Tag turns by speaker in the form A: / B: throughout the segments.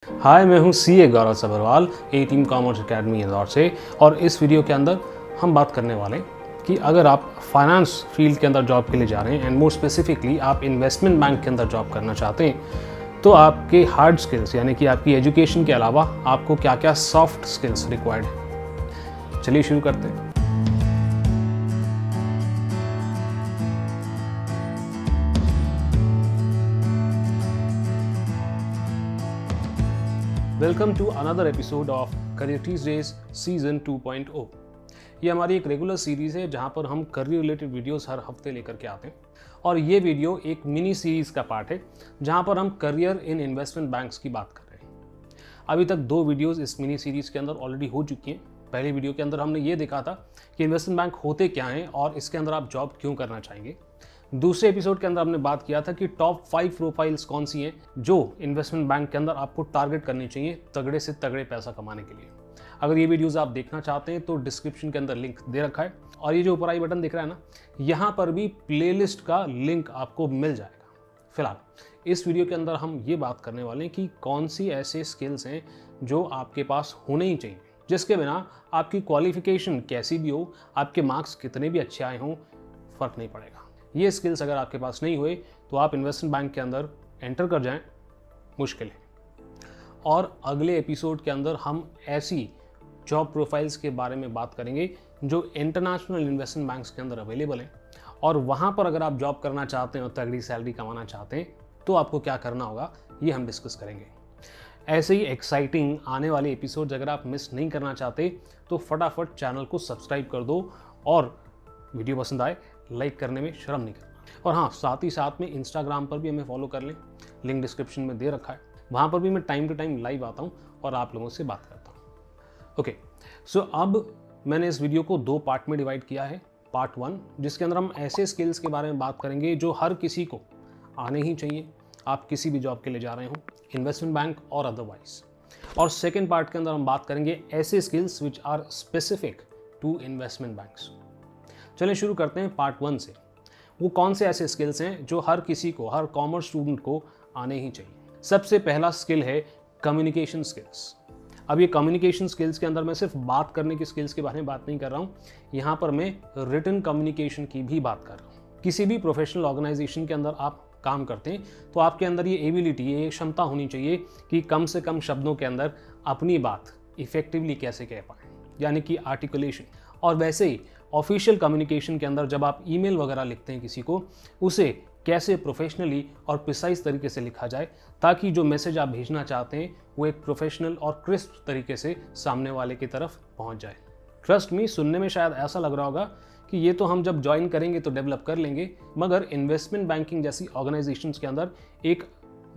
A: हाय, मैं हूँ सीए गौरव सभरवाल ए team commerce academy Indore से। और इस वीडियो के अंदर हम बात करने वाले हैं कि अगर आप फाइनेंस फील्ड के अंदर जॉब के लिए जा रहे हैं एंड मोर स्पेसिफिकली आप इन्वेस्टमेंट बैंक के अंदर जॉब करना चाहते हैं तो आपके हार्ड स्किल्स यानी कि आपकी एजुकेशन के अलावा आपको क्या क्या सॉफ्ट स्किल्स रिक्वायर्ड है। चलिए शुरू करते हैं। Welcome to another episode of career Tuesdays season 2.0। ये हमारी एक रेगुलर सीरीज़ है जहाँ पर हम करियर रिलेटेड वीडियोस हर हफ्ते लेकर के आते हैं और ये वीडियो एक मिनी सीरीज़ का पार्ट है जहाँ पर हम करियर इन इन्वेस्टमेंट बैंक्स की बात कर रहे हैं। अभी तक 2 वीडियोस इस मिनी सीरीज़ के अंदर ऑलरेडी हो चुकी हैं। पहले वीडियो के अंदर हमने ये देखा था कि इन्वेस्टमेंट बैंक होते क्या हैं और इसके अंदर आप जॉब क्यों करना चाहेंगे। दूसरे एपिसोड के अंदर हमने बात किया था कि टॉप 5 प्रोफाइल्स कौन सी हैं जो इन्वेस्टमेंट बैंक के अंदर आपको टारगेट करनी चाहिए तगड़े से तगड़े पैसा कमाने के लिए। अगर ये वीडियोस आप देखना चाहते हैं तो डिस्क्रिप्शन के अंदर लिंक दे रखा है और ये जो ऊपर आई बटन दिख रहा है ना, यहाँ पर भी प्लेलिस्ट का लिंक आपको मिल जाएगा। फिलहाल इस वीडियो के अंदर हम ये बात करने वाले हैं कि कौन सी ऐसे स्किल्स हैं जो आपके पास होने ही चाहिए, जिसके बिना आपकी क्वालिफिकेशन कैसी भी हो, आपके मार्क्स कितने भी अच्छे आए हों, फर्क नहीं पड़ेगा। ये स्किल्स अगर आपके पास नहीं हुए तो आप इन्वेस्टमेंट बैंक के अंदर एंटर कर जाएं, मुश्किल है। और अगले एपिसोड के अंदर हम ऐसी जॉब प्रोफाइल्स के बारे में बात करेंगे जो इंटरनेशनल इन्वेस्टमेंट बैंक्स के अंदर अवेलेबल हैं और वहाँ पर अगर आप जॉब करना चाहते हैं और तगड़ी सैलरी कमाना चाहते हैं तो आपको क्या करना होगा, ये हम डिस्कस करेंगे। ऐसे ही एक्साइटिंग आने वाले एपिसोड्स अगर आप मिस नहीं करना चाहते तो फटाफट चैनल को सब्सक्राइब कर दो और वीडियो पसंद आए लाइक करने में शर्म नहीं करना। और हाँ, साथ ही साथ में इंस्टाग्राम पर भी हमें फॉलो कर लें, लिंक डिस्क्रिप्शन में दे रखा है। वहाँ पर भी मैं टाइम टू टाइम लाइव आता हूँ और आप लोगों से बात करता हूँ। ओके, सो अब मैंने इस वीडियो को 2 पार्ट में डिवाइड किया है। पार्ट 1 जिसके अंदर हम ऐसे स्किल्स के बारे में बात करेंगे जो हर किसी को आने ही चाहिए, आप किसी भी जॉब के लिए जा रहे हो, इन्वेस्टमेंट बैंक और अदरवाइज। और सेकेंड पार्ट के अंदर हम बात करेंगे ऐसे skills which are specific to investment banks. चलिए शुरू करते हैं पार्ट 1 से। वो कौन से ऐसे स्किल्स हैं जो हर किसी को, हर कॉमर्स स्टूडेंट को आने ही चाहिए। सबसे पहला स्किल है कम्युनिकेशन स्किल्स। अब ये कम्युनिकेशन स्किल्स के अंदर मैं सिर्फ बात करने की स्किल्स के बारे में बात नहीं कर रहा हूँ, यहाँ पर मैं रिटन कम्युनिकेशन की भी बात कर रहा हूँ। किसी भी प्रोफेशनल ऑर्गेनाइजेशन के अंदर आप काम करते हैं तो आपके अंदर ये एबिलिटी, ये क्षमता होनी चाहिए कि कम से कम शब्दों के अंदर अपनी बात इफेक्टिवली कैसे कह पाएँ, यानी कि आर्टिकुलेशन। और वैसे ही ऑफिशियल कम्युनिकेशन के अंदर जब आप ईमेल वगैरह लिखते हैं किसी को, उसे कैसे प्रोफेशनली और प्रिसाइज तरीके से लिखा जाए ताकि जो मैसेज आप भेजना चाहते हैं वो एक प्रोफेशनल और क्रिस्प तरीके से सामने वाले की तरफ पहुंच जाए। ट्रस्ट मी, सुनने में शायद ऐसा लग रहा होगा कि ये तो हम जब ज्वाइन करेंगे तो डेवलप कर लेंगे, मगर इन्वेस्टमेंट बैंकिंग जैसी ऑर्गेनाइजेशंस के अंदर एक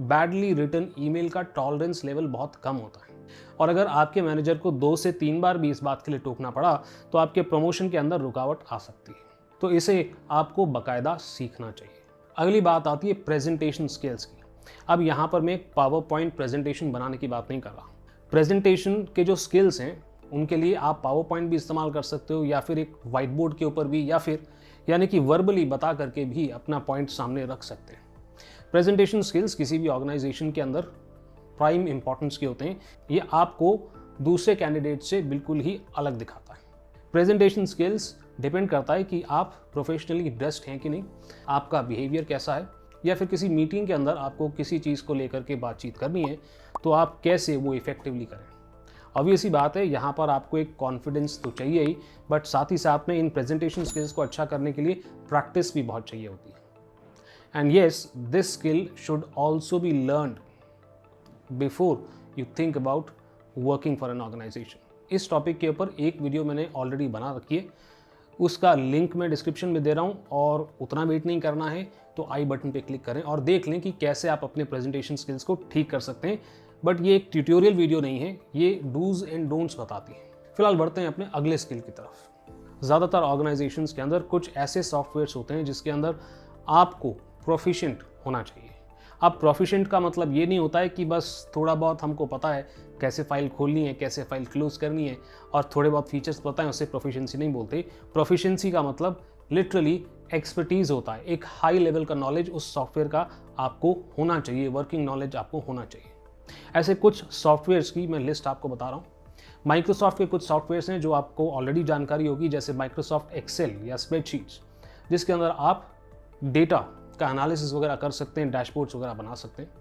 A: बैडली रिटन ईमेल का टॉलरेंस लेवल बहुत कम होता है। और अगर आपके मैनेजर को 2 से 3 बार भी इस बात के लिए टोकना पड़ा तो आपके प्रमोशन के अंदर रुकावट आ सकती है। तो इसे आपको बाकायदा सीखना चाहिए। अगली बात आती है प्रेजेंटेशन स्किल्स की। अब यहाँ पर मैं एक पावर पॉइंट प्रेजेंटेशन बनाने की बात नहीं कर रहा। प्रेजेंटेशन के जो स्किल्स हैं उनके लिए आप पावर पॉइंट भी इस्तेमाल कर सकते हो या फिर एक वाइट बोर्ड के ऊपर भी, या फिर यानी कि वर्बली बता करके भी अपना पॉइंट सामने रख सकते हैं। प्रेजेंटेशन स्किल्स किसी भी ऑर्गेनाइजेशन के अंदर प्राइम इंपॉर्टेंस के होते हैं। ये आपको दूसरे कैंडिडेट से बिल्कुल ही अलग दिखाता है। प्रेजेंटेशन स्किल्स डिपेंड करता है कि आप प्रोफेशनली ड्रेस्ड हैं कि नहीं, आपका बिहेवियर कैसा है, या फिर किसी मीटिंग के अंदर आपको किसी चीज़ को लेकर के बातचीत करनी है तो आप कैसे वो इफेक्टिवली करें। ऑब्वियस ही बात है, यहाँ पर आपको एक कॉन्फिडेंस तो चाहिए ही, बट साथ ही साथ में इन प्रेजेंटेशन स्किल्स को अच्छा करने के लिए प्रैक्टिस भी बहुत चाहिए होती है। And yes, this skill should also be learned before you think about working for an organisation. इस टॉपिक के ऊपर एक वीडियो मैंने ऑलरेडी बना रखी है, उसका लिंक मैं डिस्क्रिप्शन में दे रहा हूँ। और उतना वेट नहीं करना है तो आई बटन पे क्लिक करें और देख लें कि कैसे आप अपने प्रेजेंटेशन स्किल्स को ठीक कर सकते हैं। बट ये एक ट्यूटोरियल वीडियो नहीं है, ये डूज एंड डोंट्स बताती है। फिलहाल बढ़ते हैं अपने अगले स्किल की तरफ। ज़्यादातर ऑर्गेनाइजेशंस के अंदर कुछ ऐसे सॉफ्टवेयर्स होते हैं जिसके अंदर आपको प्रोफिशिएंट होना चाहिए। अब प्रोफिशिएंट का मतलब ये नहीं होता है कि बस थोड़ा बहुत हमको पता है कैसे फाइल खोलनी है, कैसे फाइल क्लोज करनी है और थोड़े बहुत फीचर्स पता है, उसे प्रोफिशिएंसी नहीं बोलते। प्रोफिशिएंसी का मतलब लिटरली एक्सपर्टीज होता है, एक हाई लेवल का नॉलेज उस सॉफ्टवेयर का आपको होना चाहिए, वर्किंग नॉलेज आपको होना चाहिए। ऐसे कुछ सॉफ्टवेयर्स की मैं लिस्ट आपको बता रहा हूँ। माइक्रोसॉफ्ट के कुछ सॉफ्टवेयर्स हैं जो आपको ऑलरेडी जानकारी होगी, जैसे माइक्रोसॉफ्ट एक्सेल या स्प्रेडशीट्स, जिसके अंदर आप डेटा का एनालिसिस वगैरह कर सकते हैं, डैशबोर्ड्स वगैरह बना सकते हैं।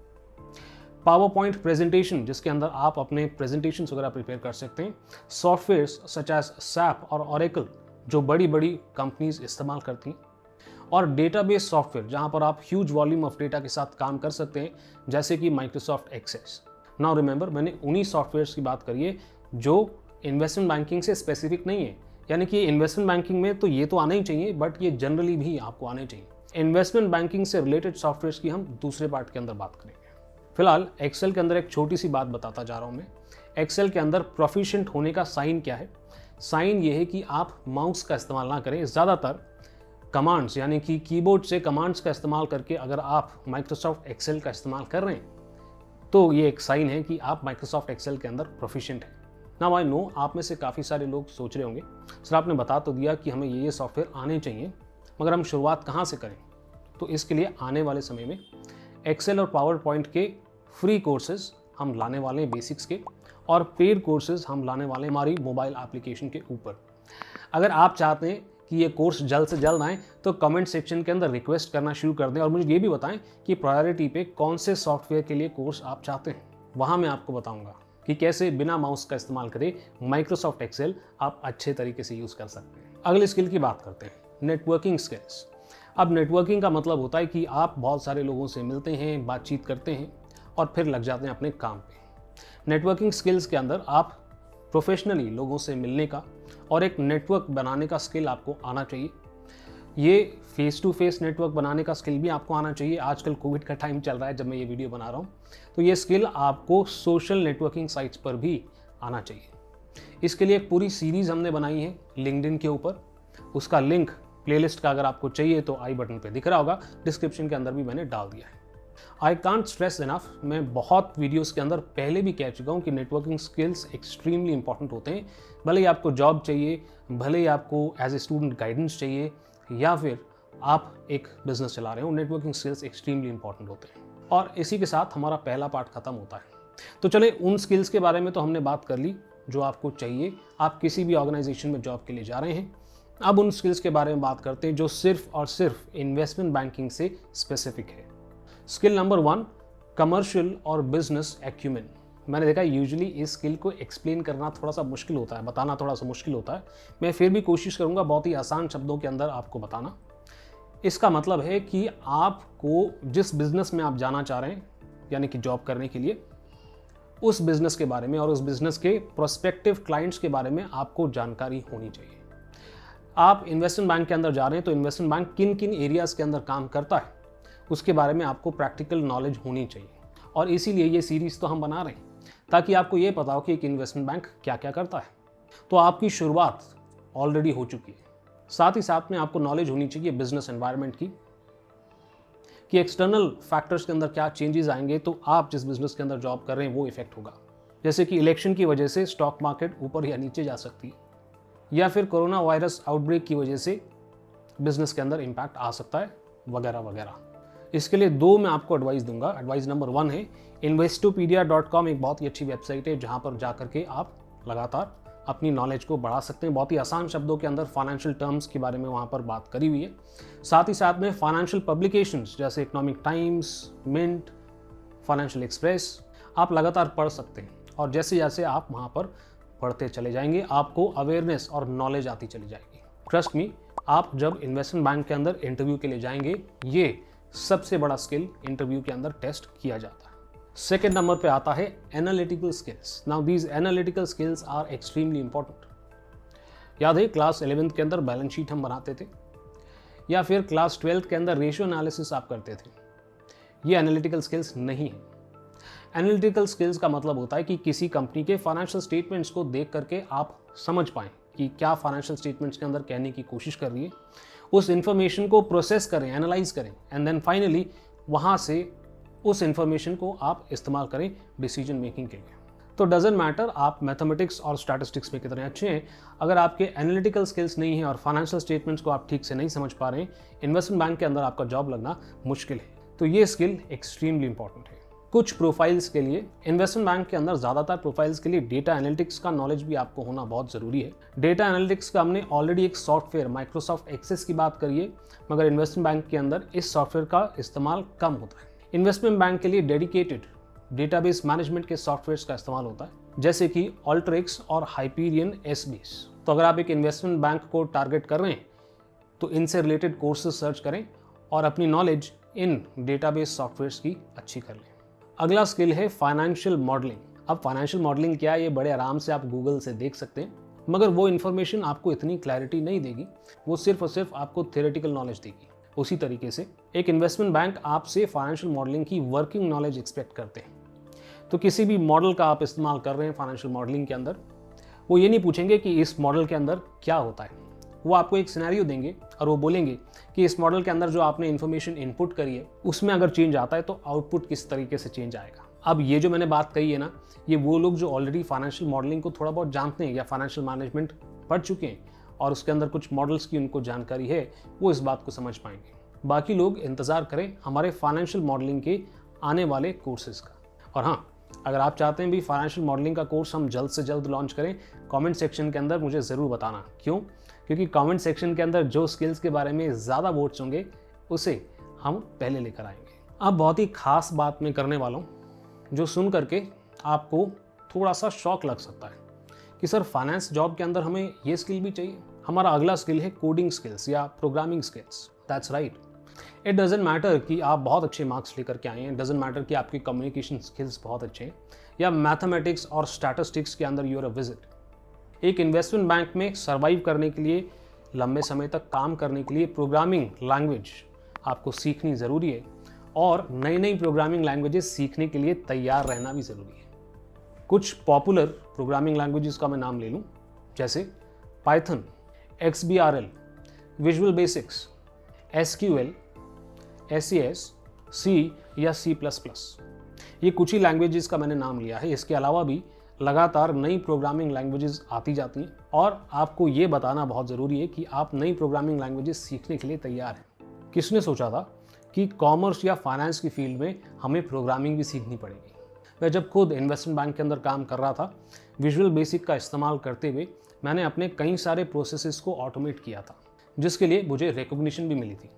A: पावर पॉइंट प्रेजेंटेशन, जिसके अंदर आप अपने प्रेजेंटेशन वगैरह प्रिपेयर कर सकते हैं। सॉफ्टवेयर्स सच एज सैप और ओरेकल, जो बड़ी बड़ी कंपनीज इस्तेमाल करती हैं। और डेटाबेस सॉफ्टवेयर, जहां पर आप ह्यूज वॉल्यूम ऑफ डेटा के साथ काम कर सकते हैं, जैसे कि माइक्रोसॉफ्ट एक्सेस। नाउ रिमेंबर, मैंने उन्हीं सॉफ्टवेयर्स की बात करी है जो इन्वेस्टमेंट बैंकिंग से स्पेसिफिक नहीं है, यानी कि इन्वेस्टमेंट बैंकिंग में तो ये तो आना ही चाहिए, बट ये जनरली भी आपको आने चाहिए। इन्वेस्टमेंट बैंकिंग से रिलेटेड सॉफ्टवेयर्स की हम दूसरे पार्ट के अंदर बात करेंगे। फिलहाल एक्सेल के अंदर एक छोटी सी बात बताता जा रहा हूँ मैं। एक्सेल के अंदर प्रोफिशिएंट होने का साइन क्या है? साइन ये है कि आप माउस का इस्तेमाल ना करें। ज़्यादातर कमांड्स, यानी कि कीबोर्ड से कमांड्स का इस्तेमाल करके अगर आप माइक्रोसॉफ्ट एक्सेल का इस्तेमाल कर रहे हैं, तो ये एक साइन है कि आप माइक्रोसॉफ्ट एक्सेल के अंदर प्रोफिशिएंट हैं। नाउ आई नो, आप में से काफ़ी सारे लोग सोच रहे होंगे, सर आपने बता तो दिया कि हमें ये सॉफ्टवेयर आने चाहिए, मगर हम शुरुआत कहाँ से करें? तो इसके लिए आने वाले समय में एक्सेल और पावर पॉइंट के फ्री कोर्सेज हम लाने वाले हैं बेसिक्स के, और पेड कोर्सेज हम लाने वाले हैं हमारी मोबाइल एप्लीकेशन के ऊपर। अगर आप चाहते हैं कि ये कोर्स जल्द से जल्द आए, तो कमेंट सेक्शन के अंदर रिक्वेस्ट करना शुरू कर दें और मुझे ये भी बताएं कि प्रायोरिटी पे कौन से सॉफ्टवेयर के लिए कोर्स आप चाहते हैं। वहाँ मैं आपको बताऊँगा कि कैसे बिना माउस का इस्तेमाल करें माइक्रोसॉफ्ट एक्सेल आप अच्छे तरीके से यूज़ कर सकते हैं। अगली स्किल की बात करते हैं, नेटवर्किंग स्किल्स। अब नेटवर्किंग का मतलब होता है कि आप बहुत सारे लोगों से मिलते हैं, बातचीत करते हैं और फिर लग जाते हैं अपने काम पे। नेटवर्किंग स्किल्स के अंदर आप प्रोफेशनली लोगों से मिलने का और एक नेटवर्क बनाने का स्किल आपको आना चाहिए। ये फेस टू फेस नेटवर्क बनाने का स्किल भी आपको आना चाहिए। आजकल कोविड का टाइम चल रहा है जब मैं ये वीडियो बना रहा हूँ, तो ये स्किल आपको सोशल नेटवर्किंग साइट्स पर भी आना चाहिए। इसके लिए एक पूरी सीरीज़ हमने बनाई है लिंक्डइन के ऊपर। उसका लिंक प्लेलिस्ट का अगर आपको चाहिए तो आई बटन पे दिख रहा होगा, डिस्क्रिप्शन के अंदर भी मैंने डाल दिया है। आई कांट स्ट्रेस इनफ, मैं बहुत वीडियोस के अंदर पहले भी कह चुका हूँ कि नेटवर्किंग स्किल्स एक्सट्रीमली इंपॉर्टेंट होते हैं। भले ही आपको जॉब चाहिए, भले ही आपको एज ए स्टूडेंट गाइडेंस चाहिए, या फिर आप एक बिजनेस चला रहे हो, नेटवर्किंग स्किल्स एक्सट्रीमली इंपॉर्टेंट होते हैं। और इसी के साथ हमारा पहला पार्ट खत्म होता है। तो चले, उन स्किल्स के बारे में तो हमने बात कर ली जो आपको चाहिए, आप किसी भी ऑर्गेनाइजेशन में जॉब के लिए जा रहे हैं। अब उन स्किल्स के बारे में बात करते हैं जो सिर्फ और सिर्फ इन्वेस्टमेंट बैंकिंग से स्पेसिफिक है। स्किल नंबर 1, कमर्शियल और बिजनेस एक्यूमेन। मैंने देखा यूजुअली इस स्किल को एक्सप्लेन करना थोड़ा सा मुश्किल होता है, बताना थोड़ा सा मुश्किल होता है। मैं फिर भी कोशिश करूंगा बहुत ही आसान शब्दों के अंदर आपको बताना। इसका मतलब है कि आपको जिस बिजनेस में आप जाना चाह रहे हैं, यानी कि जॉब करने के लिए, उस बिजनेस के बारे में और उस बिजनेस के प्रोस्पेक्टिव क्लाइंट्स के बारे में आपको जानकारी होनी चाहिए। आप इन्वेस्टमेंट बैंक के अंदर जा रहे हैं, तो इन्वेस्टमेंट बैंक किन किन एरियाज़ के अंदर काम करता है उसके बारे में आपको प्रैक्टिकल नॉलेज होनी चाहिए। और इसीलिए ये सीरीज़ तो हम बना रहे हैं ताकि आपको ये पता हो कि एक इन्वेस्टमेंट बैंक क्या क्या करता है। तो आपकी शुरुआत ऑलरेडी हो चुकी है। साथ ही साथ में आपको नॉलेज होनी चाहिए बिजनेस एनवायरनमेंट की, कि एक्सटर्नल फैक्टर्स के अंदर क्या चेंजेस आएंगे तो आप जिस बिजनेस के अंदर जॉब कर रहे हैं वो इफेक्ट होगा। जैसे कि इलेक्शन की वजह से स्टॉक मार्केट ऊपर या नीचे जा सकती है, या फिर कोरोना वायरस आउटब्रेक की वजह से बिजनेस के अंदर इम्पैक्ट आ सकता है, वगैरह वगैरह। इसके लिए 2 मैं आपको एडवाइस दूंगा। एडवाइस नंबर 1 है investopedia.com, एक बहुत ही अच्छी वेबसाइट है जहां पर जा करके आप लगातार अपनी नॉलेज को बढ़ा सकते हैं। बहुत ही आसान शब्दों के अंदर फाइनेंशियल टर्म्स के बारे में वहां पर बात करी हुई है। साथ ही साथ में फाइनेंशियल पब्लिकेशंस जैसे Economic Times, Mint, Financial Express आप लगातार पढ़ सकते हैं, और जैसे जैसे आप वहां पर पढ़ते चले जाएंगे आपको अवेयरनेस और नॉलेज आती चली जाएगी। ट्रस्ट मी, आप जब इन्वेस्टमेंट बैंक के अंदर इंटरव्यू के लिए जाएंगे, ये सबसे बड़ा स्किल इंटरव्यू के अंदर टेस्ट किया जाता है। सेकेंड नंबर पे आता है analytical skills. Now these analytical skills are extremely important. याद है क्लास 11th के अंदर बैलेंस शीट हम बनाते थे, या फिर क्लास 12th के अंदर रेशियो एनालिसिस आप करते थे। ये एनालिटिकल स्किल्स नहीं है। एनालिटिकल स्किल्स का मतलब होता है कि किसी कंपनी के फाइनेंशियल स्टेटमेंट्स को देख करके आप समझ पाएं कि क्या फाइनेंशियल स्टेटमेंट्स के अंदर कहने की कोशिश कर रही है, उस इंफॉर्मेशन को प्रोसेस करें, एनालाइज करें, एंड देन फाइनली वहाँ से उस इंफॉर्मेशन को आप इस्तेमाल करें डिसीजन मेकिंग के लिए। तो डजेंट मैटर आप मैथमेटिक्स और स्टैटिस्टिक्स में कितने अच्छे हैं, अगर आपके एनालिटिकल स्किल्स नहीं है और फाइनेंशियल स्टेटमेंट्स को आप ठीक से नहीं समझ पा रहे हैं, इन्वेस्टमेंट बैंक के अंदर आपका जॉब लगना मुश्किल है। तो ये स्किल एक्सट्रीमली इंपॉर्टेंट है। कुछ प्रोफाइल्स के लिए इन्वेस्टमेंट बैंक के अंदर ज़्यादातर प्रोफाइल्स के लिए डेटा एनालिटिक्स का नॉलेज भी आपको होना बहुत ज़रूरी है। डेटा एनालिटिक्स का हमने ऑलरेडी एक सॉफ्टवेयर माइक्रोसॉफ्ट एक्सेस की बात करी है, मगर इन्वेस्टमेंट बैंक के अंदर इस सॉफ्टवेयर का इस्तेमाल कम होता है। इन्वेस्टमेंट बैंक के लिए डेडिकेटेड डेटाबेस मैनेजमेंट के सॉफ्टवेयर्स का इस्तेमाल होता है, जैसे कि ऑल्ट्रिक्स और हाइपीरियन एसबीएस। तो अगर आप एक इन्वेस्टमेंट बैंक को टारगेट कर रहे हैं तो इनसे रिलेटेड कोर्सेज सर्च करें और अपनी नॉलेज इन डेटाबेस सॉफ्टवेयर्स की अच्छी कर लें। अगला स्किल है फाइनेंशियल मॉडलिंग। अब फाइनेंशियल मॉडलिंग क्या है, ये बड़े आराम से आप गूगल से देख सकते हैं, मगर वो इन्फॉर्मेशन आपको इतनी क्लैरिटी नहीं देगी, वो सिर्फ और सिर्फ आपको थियोरेटिकल नॉलेज देगी। उसी तरीके से एक इन्वेस्टमेंट बैंक आपसे फाइनेंशियल मॉडलिंग की वर्किंग नॉलेज एक्सपेक्ट करते हैं। तो किसी भी मॉडल का आप इस्तेमाल कर रहे हैं फाइनेंशियल मॉडलिंग के अंदर, वो ये नहीं पूछेंगे कि इस मॉडल के अंदर क्या होता है। वो आपको एक सिनेरियो देंगे और वो बोलेंगे कि इस मॉडल के अंदर जो आपने इन्फॉर्मेशन इनपुट करी है उसमें अगर चेंज आता है तो आउटपुट किस तरीके से चेंज आएगा। अब ये जो मैंने बात कही है ना, ये वो लोग जो ऑलरेडी फाइनेंशियल मॉडलिंग को थोड़ा बहुत जानते हैं या फाइनेंशियल मैनेजमेंट पढ़ चुके हैं और उसके अंदर कुछ मॉडल्स की उनको जानकारी है, वो इस बात को समझ पाएंगे। बाकी लोग इंतज़ार करें हमारे फाइनेंशियल मॉडलिंग के आने वाले कोर्सेज का। और हाँ, अगर आप चाहते हैं भी फाइनेंशियल मॉडलिंग का कोर्स हम जल्द से जल्द लॉन्च करें, कमेंट सेक्शन के अंदर मुझे ज़रूर बताना। क्यों? क्योंकि कमेंट सेक्शन के अंदर जो स्किल्स के बारे में ज़्यादा वोट्स होंगे उसे हम पहले लेकर आएंगे। अब बहुत ही खास बात मैं करने वाला हूँ जो सुन करके आपको थोड़ा सा शॉक लग सकता है कि सर फाइनेंस जॉब के अंदर हमें ये स्किल भी चाहिए। हमारा अगला स्किल है कोडिंग स्किल्स या programming skills. That's right. It doesn't matter कि आप बहुत अच्छे मार्क्स लेकर के आए हैं, डजेंट मैटर कि आपकी कम्युनिकेशन स्किल्स बहुत अच्छे हैं या मैथमेटिक्स और स्टैटिस्टिक्स के अंदर यूर अ विजिट। एक इन्वेस्टमेंट बैंक में सर्वाइव करने के लिए, लंबे समय तक काम करने के लिए प्रोग्रामिंग लैंग्वेज आपको सीखनी ज़रूरी है और नई नई प्रोग्रामिंग लैंग्वेजेस सीखने के लिए तैयार रहना भी ज़रूरी है। कुछ पॉपुलर प्रोग्रामिंग लैंग्वेजेस का मैं नाम ले लूँ, जैसे Python, XBRL, visual basics, SQL, SES, C या C++। ये कुछ ही लैंग्वेजेस का मैंने नाम लिया है। इसके अलावा भी लगातार नई प्रोग्रामिंग लैंग्वेजेस आती जाती हैं और आपको ये बताना बहुत ज़रूरी है कि आप नई प्रोग्रामिंग लैंग्वेजेस सीखने के लिए तैयार हैं। किसने सोचा था कि कॉमर्स या फाइनेंस की फील्ड में हमें प्रोग्रामिंग भी सीखनी पड़ेगी। मैं जब खुद इन्वेस्टमेंट बैंक के अंदर काम कर रहा था, विजुअल बेसिक का इस्तेमाल करते हुए मैंने अपने कई सारे प्रोसेसेस को ऑटोमेट किया था, जिसके लिए मुझे रिकॉग्निशन भी मिली थी।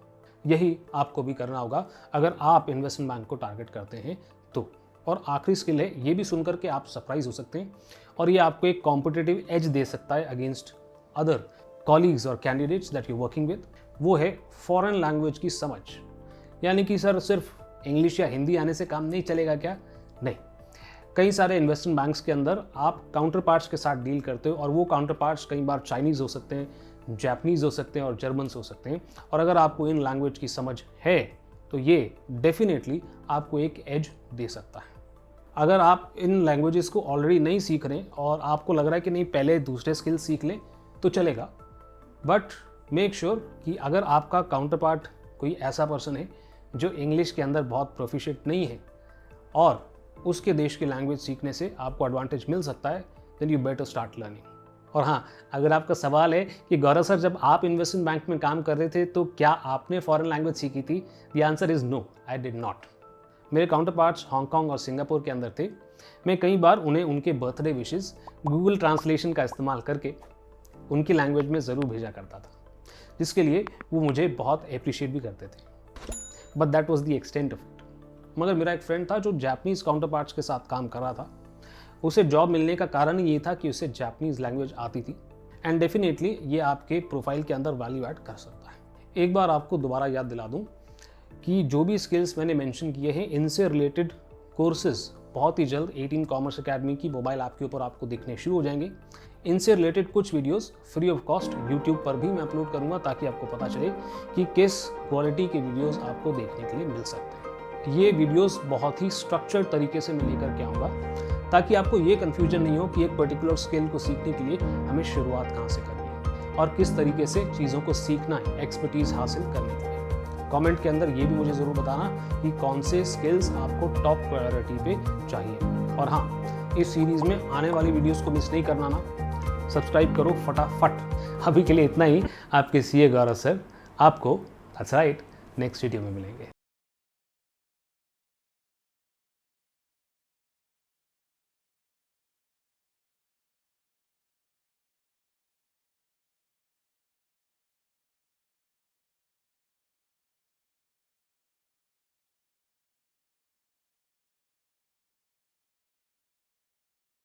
A: यही आपको भी करना होगा अगर आप इन्वेस्टमेंट बैंक को टारगेट करते हैं तो। और आखिरी स्किल है, ये भी सुनकर के आप सरप्राइज हो सकते हैं और ये आपको एक कॉम्पिटिटिव एज दे सकता है अगेंस्ट अदर कॉलीग्स और candidates that you working with. वो है फॉरेन लैंग्वेज की समझ। यानी कि सर सिर्फ इंग्लिश या हिंदी आने से काम नहीं चलेगा क्या? नहीं। कई सारे इन्वेस्टमेंट बैंक्स के अंदर आप काउंटर पार्ट्स के साथ डील करते हो और वो काउंटर पार्ट्स कई बार चाइनीज़ हो सकते हैं, जापानीज़ हो सकते हैं और जर्मन्स हो सकते हैं। और अगर आपको इन लैंग्वेज की समझ है तो ये डेफिनेटली आपको एक एज दे सकता है। अगर आप इन लैंग्वेजेस को ऑलरेडी नहीं सीख रहे और आपको लग रहा है कि नहीं पहले दूसरे स्किल सीख लें तो चलेगा, बट मेक श्योर कि अगर आपका काउंटर पार्ट कोई ऐसा पर्सन है जो इंग्लिश के अंदर बहुत प्रोफिशिएंट नहीं है और उसके देश की लैंग्वेज सीखने से आपको एडवांटेज मिल सकता है, then you better start learning. और हाँ, अगर आपका सवाल है कि गौरव सर जब आप इन्वेस्टमेंट बैंक में काम कर रहे थे तो क्या आपने फॉरेन लैंग्वेज सीखी थी? The answer is no, I did not. मेरे काउंटर पार्ट्स हांगकांग और सिंगापुर के अंदर थे। मैं कई बार उन्हें उनके बर्थडे विशेस गूगल ट्रांसलेशन का इस्तेमाल करके उनकी लैंग्वेज में ज़रूर भेजा करता था, जिसके लिए वो मुझे बहुत अप्रिशिएट भी करते थे। But that was the extent of it. मगर मेरा एक फ्रेंड था जो जापानीज़ काउंटर पार्ट्स के साथ काम कर रहा था। उसे जॉब मिलने का कारण ये था कि उसे जापानीज़ लैंग्वेज आती थी एंड डेफिनेटली ये आपके प्रोफाइल के अंदर वैल्यू ऐड कर सकता है। एक बार आपको दोबारा याद दिला दूं कि जो भी स्किल्स मैंने मेंशन किए हैं इनसे रिलेटेड कोर्सेज बहुत ही जल्द 18 कॉमर्स अकेडमी की मोबाइल ऐप के ऊपर आपको दिखने शुरू हो जाएंगे। इनसे रिलेटेड कुछ videos free of cost YouTube पर भी मैं अपलोड करूंगा ताकि आपको पता चले कि किस क्वालिटी के वीडियोस आपको देखने के लिए मिल सकते हैं। ये वीडियोस बहुत ही स्ट्रक्चर्ड तरीके से मैं लेकर के आऊँगा ताकि आपको ये कन्फ्यूजन नहीं हो कि एक पर्टिकुलर स्किल को सीखने के लिए हमें शुरुआत कहाँ से करनी है और किस तरीके से चीज़ों को सीखना है एक्सपर्टीज़ हासिल करने के लिए। कमेंट के अंदर ये भी मुझे ज़रूर बताना कि कौन से स्किल्स आपको टॉप प्रायोरिटी पे चाहिए। और हाँ, इस सीरीज़ में आने वाली वीडियोस को मिस नहीं करना ना, सब्सक्राइब करो फटाफट। अभी के लिए इतना ही। आपके CA गौरव सर आपको दैट्स राइट नेक्स्ट वीडियो में मिलेंगे।